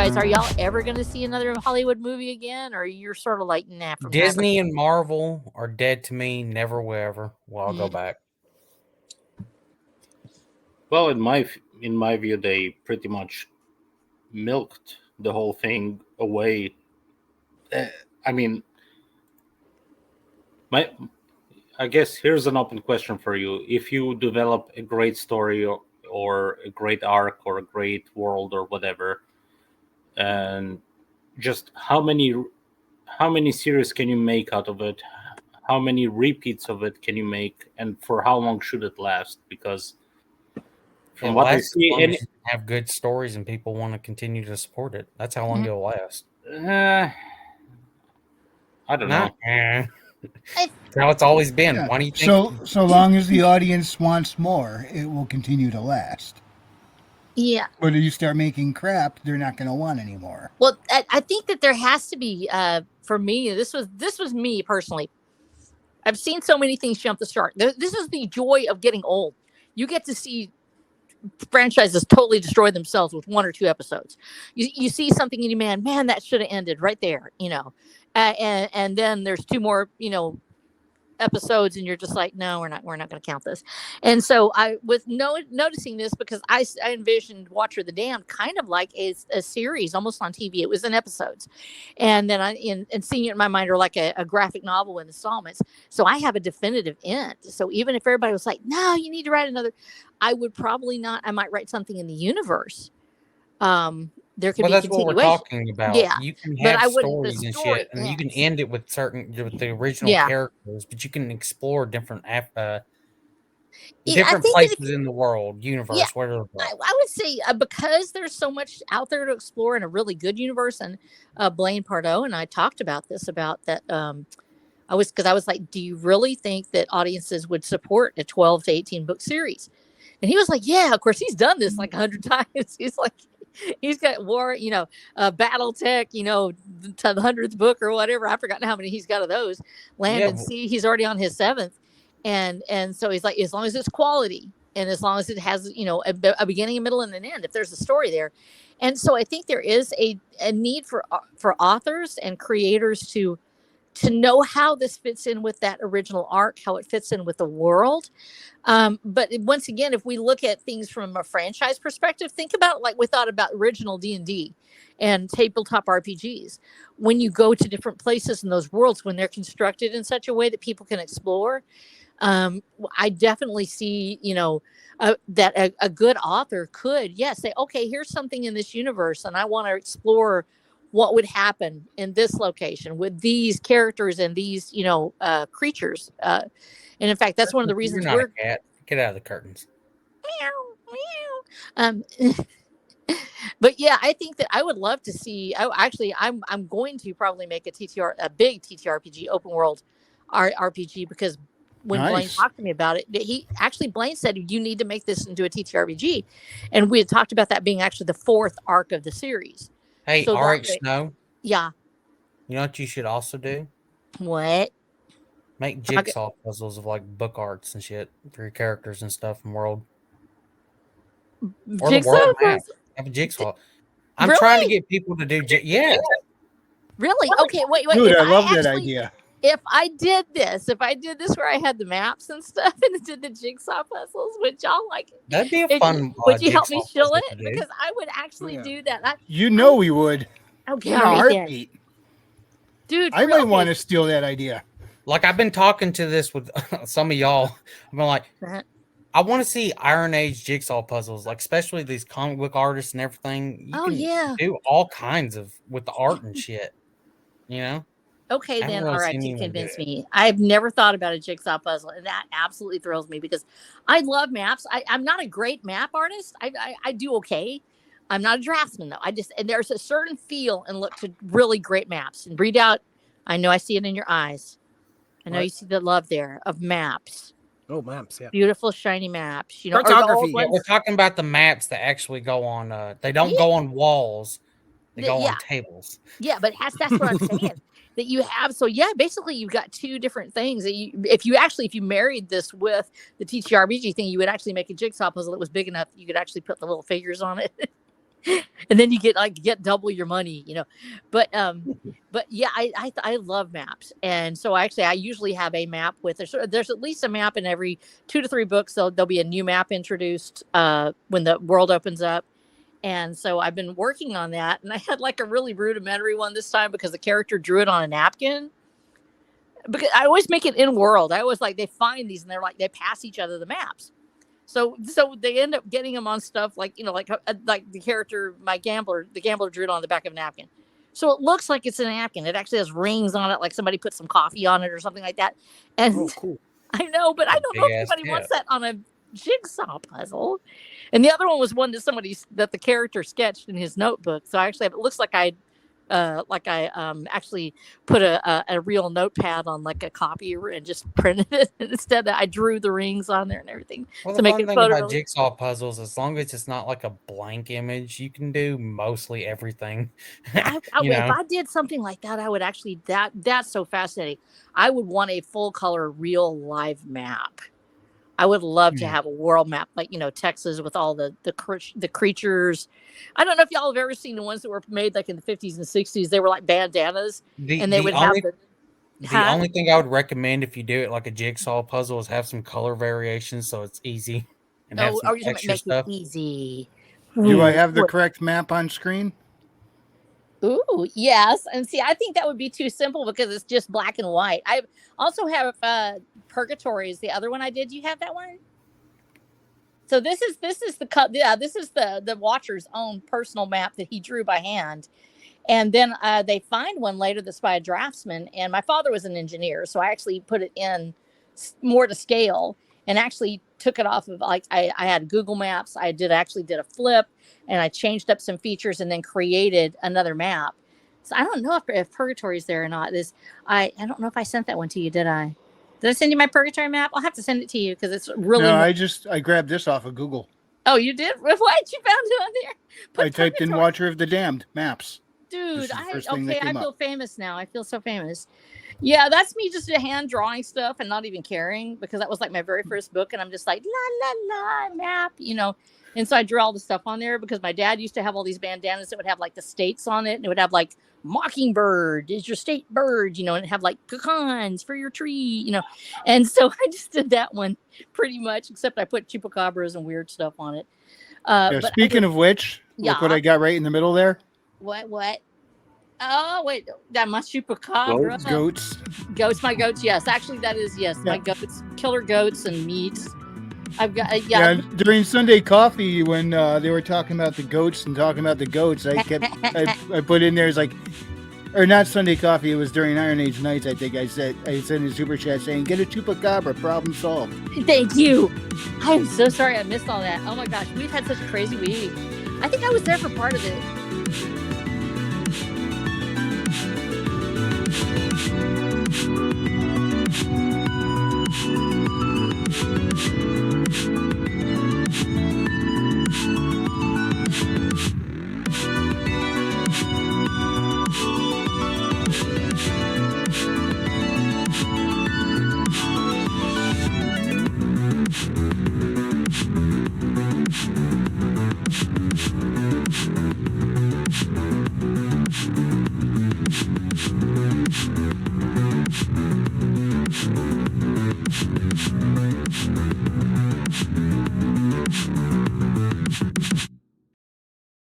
guys, are y'all ever going to see another Hollywood movie again, or you're sort of like, nah, from that? Disney and Marvel are dead to me. Never will ever. Well, I'll go back. Well, in my view, they pretty much milked the whole thing away. I mean, I guess here's an open question for you: if you develop a great story or a great arc or a great world or whatever, and just how many series can you make out of it? How many repeats of it can you make, and for how long should it last? Because from what I see, have good stories and people want to continue to support it. That's how long it'll last. I don't know. That's how it's always been. Yeah. Why do you think? So long as the audience wants more, it will continue to last. Yeah. But if you start making crap, they're not going to want any more. Well, I think that there has to be, for me, this was me personally. I've seen so many things jump the shark. This is the joy of getting old. You get to see franchises totally destroy themselves with 1 or 2 episodes. You see something and you man, that should have ended right there, and then there's 2 more, episodes, and you're just like, no, we're not going to count this. And so I was noticing this because I envisioned Watcher of the Damned kind of like a series almost on TV. It was in episodes, and then and seeing it in my mind are like a graphic novel in installments. So I have a definitive end. So even if everybody was like, no, you need to write another, I would probably not. I might write something in the universe. There could be that's what we're talking about. Yeah, you can have stories and shit, and you can end it with the original characters, but you can explore different places in the world, universe, whatever. I would say because there's so much out there to explore in a really good universe, and Blaine Pardoe and I talked about this about that. I was like, do you really think that audiences would support a 12 to 18 book series? And he was like, yeah, of course, he's done this like 100 times. He's like, he's got war, BattleTech, to the 100th book or whatever. I've forgotten how many he's got of those. Land and Sea, he's already on his 7th. And so he's like, as long as it's quality and as long as it has, a beginning, a middle, and an end, if there's a story there. And so I think there is a need for authors and creators to know how this fits in with that original arc, how it fits in with the world. But once again, if we look at things from a franchise perspective, think about it like we thought about original D&D and tabletop RPGs. When you go to different places in those worlds, when they're constructed in such a way that people can explore, I definitely see, that a good author could, say, okay, here's something in this universe, and I want to explore what would happen in this location with these characters and these, creatures. And in fact, that's one of the reasons we're not a cat. Get out of the curtains. But yeah, I think that I would love to see. I'm going to probably make a big TTRPG open world RPG, because when Blaine talked to me about it, Blaine said, you need to make this into a TTRPG. And we had talked about that being actually the 4th arc of the series. Hey, so RH Snow. Yeah. You know what you should also do? What? Make jigsaw puzzles of like book arts and shit for your characters and stuff in world. Or the world map. Have a jigsaw. I'm trying to get people to do Really? Okay, wait. Dude, I love that idea. If I did this where I had the maps and stuff and did the jigsaw puzzles, would y'all like it? That'd be a fun. Would you help me shill it? Because I would actually do that. We would. Okay, heartbeat. Dude, I might want to steal that idea. Like, I've been talking to this with some of y'all. I've been like, I want to see Iron Age jigsaw puzzles, like especially these comic book artists and everything. You can do all kinds of with the art and shit. Okay, then, all right, you convinced me. I've never thought about a jigsaw puzzle, and that absolutely thrills me because I love maps. I'm not a great map artist. I do okay. I'm not a draftsman, though. And there's a certain feel and look to really great maps. And Breed Out, I know I see it in your eyes. I know you see the love there of maps. Oh, maps, yeah. Beautiful, shiny maps. Cartography. We're talking about the maps that actually go on. They don't go on walls. They go on tables. Yeah, but that's what I'm saying. That you have, basically you've got 2 different things that if you married this with the TTRPG thing, you would actually make a jigsaw puzzle that was big enough that you could actually put the little figures on it. and then you get double your money, but yeah, I love maps. And so I usually have a map with there's at least a map in every 2 to 3 books. There'll be a new map introduced when the world opens up. And so I've been working on that, and I had like a really rudimentary one this time because the character drew it on a napkin. Because I always make it in world. I always they find these and they're they pass each other the maps. So they end up getting them on stuff like the character, the gambler drew it on the back of a napkin. So it looks like it's a napkin. It actually has rings on it, like somebody put some coffee on it or something like that. And cool. I know, but I don't know if anybody wants that on a jigsaw puzzle. And the other one was one that the character sketched in his notebook. So I actually it looks like I actually put a real notepad on like a copier and just printed it. Instead, I drew the rings on there and everything. Well, the fun thing about jigsaw puzzles, as long as it's not like a blank image, you can do mostly everything. If I did something like that, I would actually that's so fascinating. I would want a full color, real live map. I would love to have a world map, like Texas with all the creatures. I don't know if y'all have ever seen the ones that were made like in the 50s and 60s. They were like bandanas, and they would have the only thing I would recommend if you do it like a jigsaw puzzle is have some color variations so it's easy and have some extra stuff. Easy. Do I have the correct map on screen? Ooh, yes. And see, I think that would be too simple because it's just black and white. I also have Purgatory is the other one I did. Do you have that one? So this is the Watcher's own personal map that he drew by hand. And then they find one later that's by a draftsman. And my father was an engineer, so I actually put it in more to scale and actually took it off of I had Google Maps. I did a flip, and I changed up some features and then created another map. So I don't know if Purgatory is there or not. I don't know if I sent that one to you. Did I? Did I send you my Purgatory map? I'll have to send it to you because it's really. No, I grabbed this off of Google. Oh, you did? What? You found it on there? I typed in Watcher of the Damned maps. Dude, I feel famous now. I feel so famous. Yeah, that's me just hand drawing stuff and not even caring because that was like my very first book. And I'm just like, la, la, la, map, And so I drew all the stuff on there because my dad used to have all these bandanas that would have like the states on it. And it would have like Mockingbird is your state bird, and it'd have like pecans for your tree, And so I just did that one pretty much, except I put chupacabras and weird stuff on it. Speaking of which, look what I got right in the middle there. What? Oh, wait, that my chupacabra. Goats, my goats. Yes, actually, that is, my goats, killer goats and meats. I've got, during Sunday Coffee, when they were talking about the goats, I put in there, it's like, or not Sunday Coffee, it was during Iron Age Nights, I think I sent in a super chat saying, get a chupacabra, problem solved. Thank you. I'm so sorry I missed all that. Oh my gosh, we've had such a crazy week. I think I was there for part of it.